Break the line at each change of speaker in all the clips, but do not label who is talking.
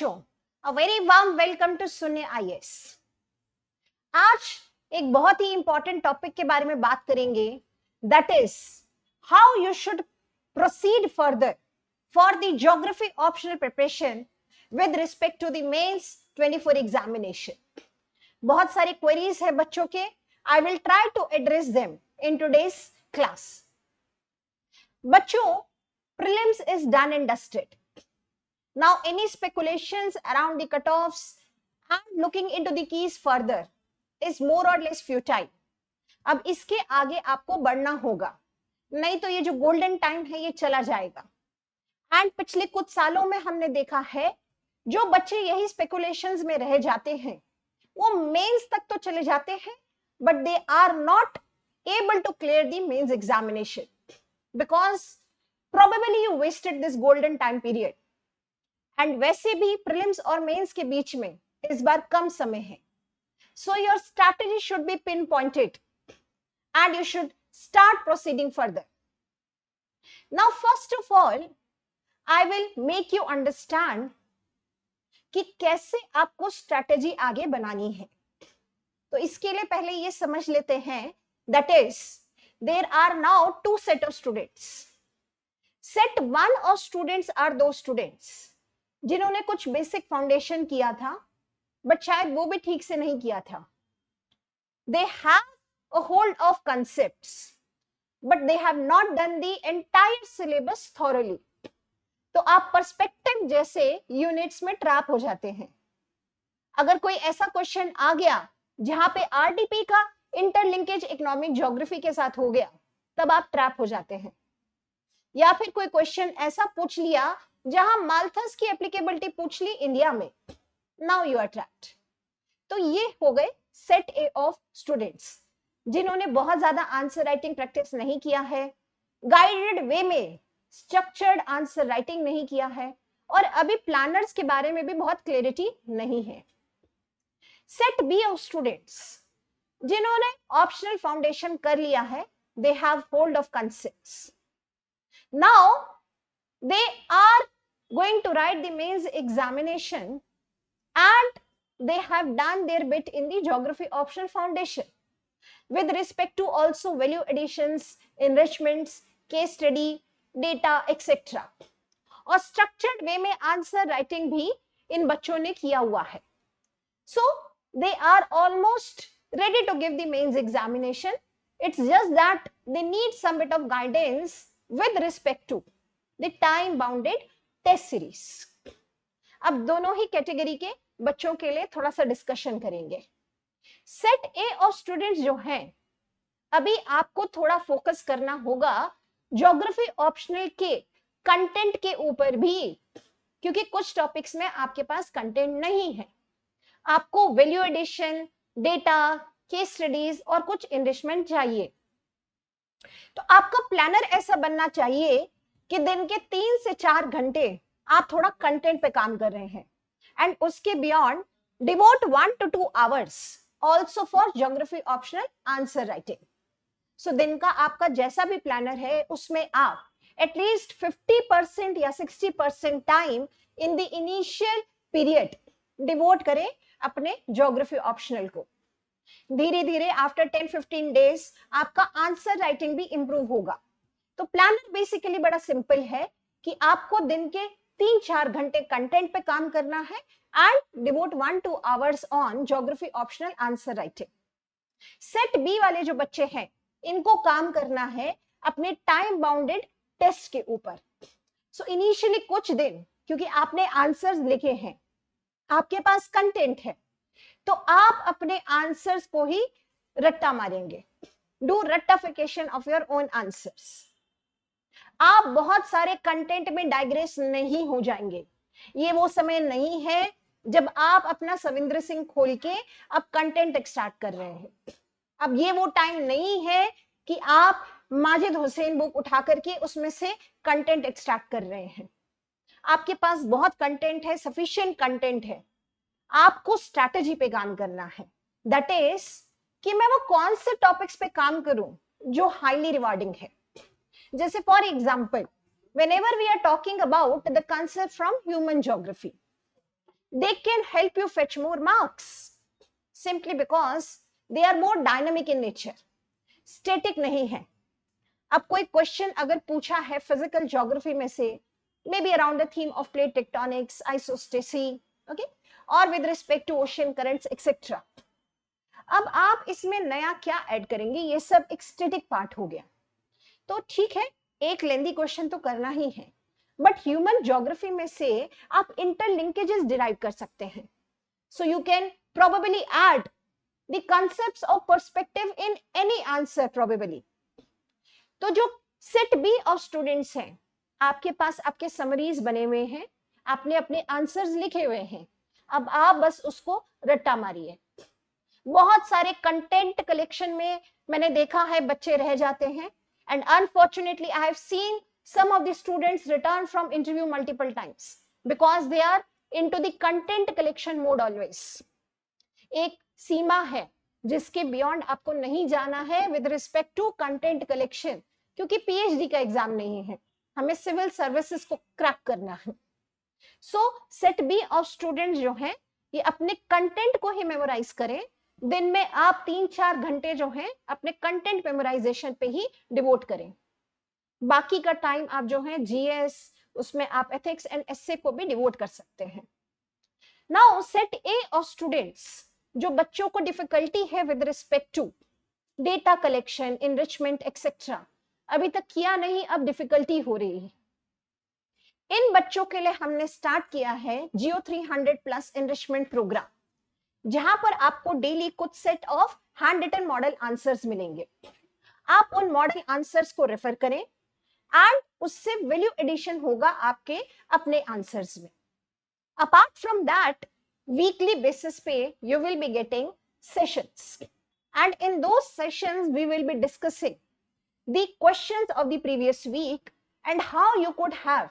बच्चों, a very warm welcome to Shunya IAS. आज एक बहुत ही इंपॉर्टेंट टॉपिक के बारे में बात करेंगे, that is how you should proceed further for the geography optional preparation with respect to the mains 24 examination. बहुत सारे क्वेरीज है बच्चों के, I will try to address them in today's class. बच्चों, prelims is done and dusted. Now, any speculations around the cutoffs and looking into the keys further is more or less futile. अब इसके आगे आपको बढ़ना होगा, नहीं तो ये जो गोल्डन टाइम है ये चला जाएगा। एंड पिछले कुछ सालों में हमने देखा है, जो बच्चे यही स्पेकुलेशंस में रह जाते हैं वो मेंस तक तो चले जाते हैं, but they are not able to clear the mains examination because probably you wasted this golden time period. And वैसे भी प्रीलिम्स और मेंस के बीच में इस बार कम समय है, so your strategy should be pin pointed and you should start proceeding further. Now first of all I will make you understand कि कैसे आपको स्ट्रैटेजी आगे बनानी है। तो इसके लिए पहले ये समझ लेते हैं, that is there are now two set of students. Set one of students are those students जिन्होंने कुछ बेसिक फाउंडेशन किया था, बट शायद वो भी ठीक से नहीं किया था। They have a hold of concepts, but they have not done the entire syllabus thoroughly. तो आप पर्सपेक्टिव जैसे यूनिट्स में ट्रैप हो जाते हैं। अगर कोई ऐसा क्वेश्चन आ गया जहां पे आरडीपी का इंटरलिंकेज इकोनॉमिक ज्योग्राफी के साथ हो गया, तब आप ट्रैप हो जाते हैं। या फिर कोई क्वेश्चन ऐसा पूछ लिया जहां माल्थस की एप्लीकेबिलिटी पूछ ली इंडिया में, नाउ यू आर ट्रैप्ड। तो ये हो गए सेट ए ऑफ स्टूडेंट्स जिन्होंने बहुत ज्यादा आंसर राइटिंग प्रैक्टिस नहीं किया है, गाइडेड वे में स्ट्रक्चर्ड आंसर राइटिंग नहीं किया है, और अभी प्लानर्स के बारे में भी बहुत क्लैरिटी नहीं है। सेट बी ऑफ स्टूडेंट्स जिन्होंने ऑप्शनल फाउंडेशन कर लिया है, they have hold of concepts. Now they are going to write the mains examination and they have done their bit in the geography optional foundation with respect to also value additions, enrichments, case study, data, etc. और structured way में answer writing भी इन बच्चों ने किया हुआ है। So they are almost ready to give the mains examination. It's just that they need some bit of guidance with respect to the time bounded test series. अब दोनों ही category के बच्चों के लिए थोड़ा सा डिस्कशन करेंगे। सेट ए ऑफ स्टूडेंट्स जो हैं, अभी आपको थोड़ा फोकस करना होगा ज्योग्राफी ऑप्शनल के कंटेंट के ऊपर भी, क्योंकि कुछ टॉपिक्स में आपके पास कंटेंट नहीं है। आपको value addition, data, case studies और कुछ इनरिचमेंट चाहिए। तो आपका प्लानर ऐसा बनना चाहिए कि दिन के 3 से 4 घंटे आप थोड़ा कंटेंट पे काम कर रहे हैं, एंड उसके beyond devote 1 to 2 hours also for geography optional answer writing. So दिन का आपका जैसा भी प्लानर है उसमें आप एटलीस्ट 50% या 60% time in the initial period devote करें अपने ज्योग्राफी ऑप्शनल को। धीरे धीरे आफ्टर 10-15 डेज आपका आंसर राइटिंग भी इंप्रूव होगा। तो प्लानर बेसिकली बड़ा सिंपल है कि आपको दिन के 3-4 घंटे कंटेंट पे काम करना है and devote 1-2 hours on geography optional answer writing. Set B वाले जो बच्चे हैं, इनको काम करना है अपने टाइम बाउंडेड टेस्ट के ऊपर। सो इनिशियली कुछ दिन, क्योंकि आपने आंसर्स लिखे हैं, आपके पास कंटेंट है, तो आप अपने आंसर्स को ही रट्टा मारेंगे। डू रट्टाफिकेशन ऑफ योर ओन आंसर्स। आप बहुत सारे कंटेंट में डाइग्रेस नहीं हो जाएंगे। ये वो समय नहीं है जब आप अपना सविंद्र सिंह खोल के अब कंटेंट स्टार्ट कर रहे हैं। अब ये वो टाइम नहीं है कि आप माजिद हुसैन बुक उठा करके उसमें से कंटेंट स्टार्ट कर रहे हैं। आपके पास बहुत कंटेंट है, सफिशिएंट कंटेंट है। आपको स्ट्रैटेजी पे काम करना है, दैट इज कि मैं वो कौन से टॉपिक्स पे काम करूं जो हाईली रिवार्डिंग है। जैसे for example, whenever we are talking about the concept from human geography, they can help you fetch more marks simply because they are more dynamic in nature, static नहीं है. अब कोई क्वेश्चन अगर पूछा है physical geography में से, may be around the theme of plate tectonics, isostasy, okay, और with respect to ocean currents et cetera, अब आप इसमें नया क्या ऐड करेंगे? ये सब एक स्टैटिक पार्ट हो गया. तो ठीक है, एक लेंदी क्वेश्चन तो करना ही है, बट ह्यूमन ज्योग्राफी में से आप इंटरलिंकेजेस डिराइव कर सकते हैं. So you can probably add the concepts of perspective in any answer probably. तो जो सेट बी ऑफ स्टूडेंट्स हैं, आपके पास आपके समरीज बने हुए हैं, आपने अपने आंसर्स लिखे हुए हैं, अब आप बस उसको रट्टा मारिए. बहुत सारे कंटेंट कलेक्शन में मैंने देखा है बच्चे रह जाते हैं, and unfortunately I have seen some of the students return from interview multiple times because they are into the content collection mode always. एक सीमा है जिसके बियॉन्ड आपको नहीं जाना है with respect to content collection, क्योंकि पीएचडी का एग्जाम नहीं है, हमें सिविल सर्विसेज को क्रैक करना है. So set B of student जो है ये अपने कंटेंट को ही मेमोराइज करें. दिन में आप 3-4 घंटे जो है अपने कंटेंट मेमोराइजेशन पे ही डिवोट करें. बाकी का टाइम आप जो है जीएस, उसमें आप एथिक्स एंड एसे को भी डिवोट कर सकते हैं. Now set A of students, जो बच्चों को डिफिकल्टी है with respect to data collection, enrichment etcetera, अभी तक किया नहीं, अब डिफिकल्टी हो रही है. इन बच्चों के लिए हमने स्टार्ट किया है जियो 300+ इनरिचमेंट प्रोग्राम, जहां पर आपको डेली कुछ set of handwritten model answers मिलेंगे. आप उन मॉडल आंसर्स को रेफर करें एंड उससे वैल्यू एडिशन होगा आपके अपने आंसर्स में. Apart from that, weekly basis पे you will be getting sessions, and in those sessions we will be discussing the questions of the previous week and how you could have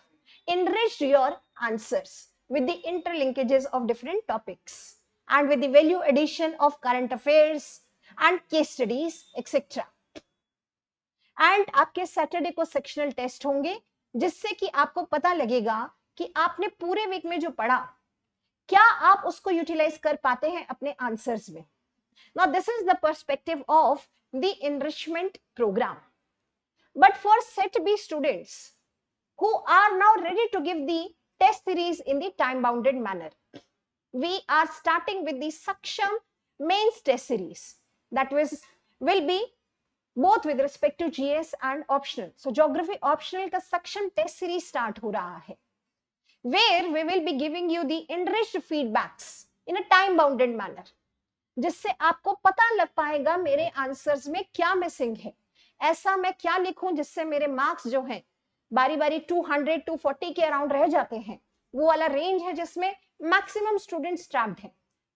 enriched your answers with the interlinkages of different topics and with the value addition of current affairs and case studies etc. and आपके Saturday को sectional test होंगे, जिससे कि आपको पता लगेगा कि आपने पूरे वीक में जो पढ़ा क्या आप उसको यूटिलाइज कर पाते हैं अपने आंसर्स में. Now this is the perspective of the enrichment program. But for set B students who are now ready to give the test series in the time bounded manner, we are starting with the Saksham mains test series that will be both with respect to GS and optional. So geography optional का Saksham test series start हो रहा है, where we will be giving you the enriched feedbacks in a time bounded manner, जिससे आपको पता लग पाएगा मेरे आंसर्स में क्या मिसिंग है, ऐसा मैं क्या लिखूं जिससे मेरे मार्क्स जो हैं बारी बारी 200-240 के अराउंड रह जाते हैं. वो वाला रेंज है जिसमें मैक्सिमम स्टूडेंट्स ट्रैप्ड हैं,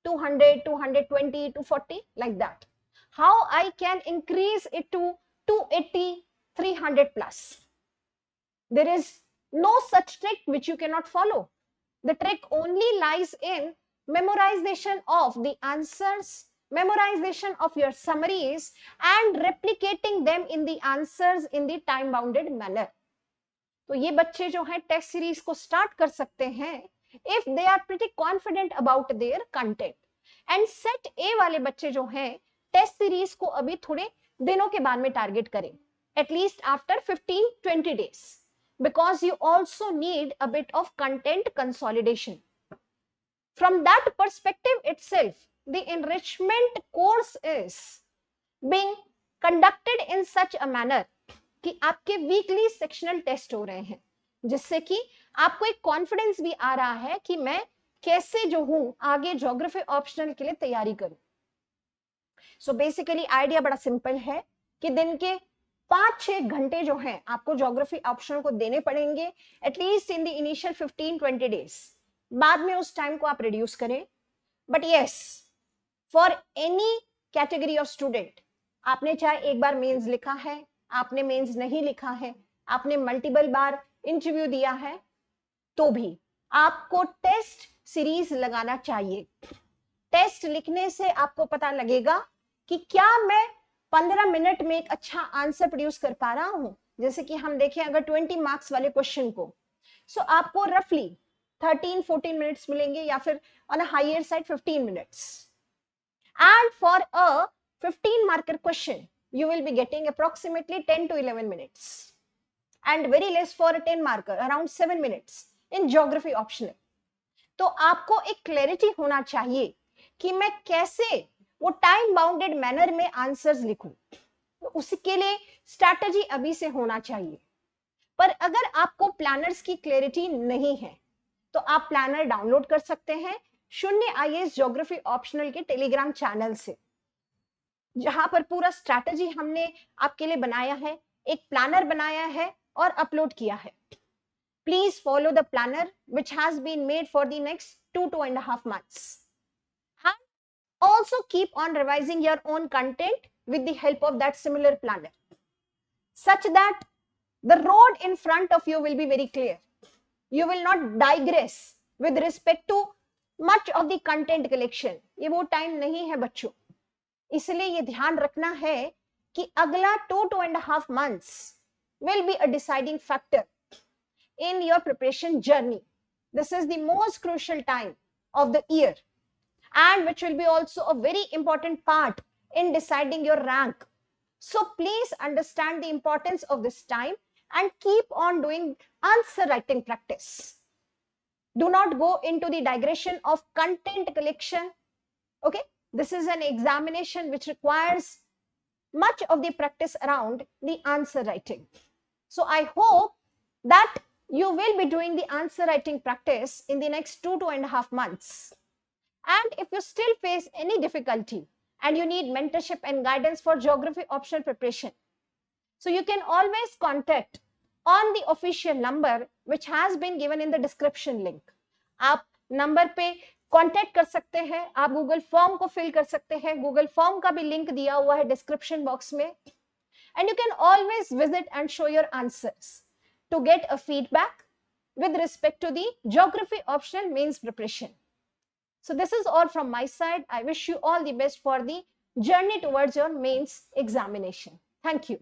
200, 220, 240 like that. How I can increase it to 280, 300+? There is no such trick which you cannot follow. The trick only lies in memorization of the answers, memorization of your summaries and replicating them in the answers in the time bounded manner. तो ये बच्चे जो हैं test series को start कर सकते हैं if they are pretty confident about their content. And set A वाले बच्चे जो हैं टेस्ट सीरीज को अभी थोड़े दिनों के बाद में टारगेट करें, at least after 15-20 days, because you also need a bit of content consolidation. From that perspective itself, the enrichment course is being conducted in such a manner कि आपके वीकली सेक्शनल टेस्ट हो रहे हैं, जिससे कि आपको एक कॉन्फिडेंस भी आ रहा है कि मैं कैसे जो हूं आगे ज्योग्राफी ऑप्शनल के लिए तैयारी करूं. सो बेसिकली आइडिया बड़ा सिंपल है कि दिन के 5-6 घंटे जो हैं आपको ज्योग्राफी ऑप्शनल को देने पड़ेंगे, at least in the initial 15-20 days. बाद में उस टाइम को आप रिड्यूस करें. But yes, for any category of student, आपने चाहे एक बार मेंस लिखा है, आपने मेंस नहीं लिखा है, आपने मल्टीपल बार इंटरव्यू दिया है, तो भी आपको टेस्ट सीरीज लगाना चाहिए. टेस्ट लिखने से आपको पता लगेगा कि क्या मैं 15 मिनट में एक अच्छा आंसर प्रोड्यूस कर पा रहा हूं. जैसे कि हम देखें अगर 20 मार्क्स वाले क्वेश्चन को, सो आपको रफली 13-14 मिनट्स मिलेंगे या फिर on a higher side 15 minutes. And for a 15 marker question, you will be getting approximately 10 to 11 minutes. And very less for a 10 marker, around 7 minutes in geography optional. तो आपको एक क्लैरिटी होना चाहिए कि मैं कैसे वो टाइम बाउंडेड मैनर में आंसर्स लिखूं. तो उसके लिए स्ट्रैटेजी अभी से होना चाहिए. पर अगर आपको प्लानर्स की क्लैरिटी नहीं है तो आप प्लानर डाउनलोड कर सकते हैं शून्य आईएएस ज्योग्राफी ऑप्शनल के टेलीग्राम चैनल से, जहां पर पूरा स्ट्रैटेजी हमने आपके लिए बनाया है, एक प्लानर बनाया है और अपलोड किया है. Please follow the planner which has been made for the next 2.5 months. And also keep on revising your own content with the help of that similar planner, such that the road in front of you will be very clear. You will not digress with respect to much of the content collection. ये वो time नहीं है बच्चों. इसलिए ये ध्यान रखना है कि अगला 2.5 months will be a deciding factor in your preparation journey. This is the most crucial time of the year, and which will be also a very important part in deciding your rank. So please understand the importance of this time and keep on doing answer writing practice. Do not go into the digression of content collection. Okay, this is an examination which requires much of the practice around the answer writing. So I hope that you will be doing the answer writing practice in the next 2.5 months. And if you still face any difficulty and you need mentorship and guidance for geography optional preparation, so you can always contact on the official number which has been given in the description link. आप number पे contact कर सकते हैं, आप Google form को fill कर सकते हैं, गूगल फॉर्म का भी लिंक दिया हुआ है डिस्क्रिप्शन बॉक्स में. And you can always visit and show your answers to get a feedback with respect to the geography optional mains preparation. So this is all from my side. I wish you all the best for the journey towards your mains examination. Thank you.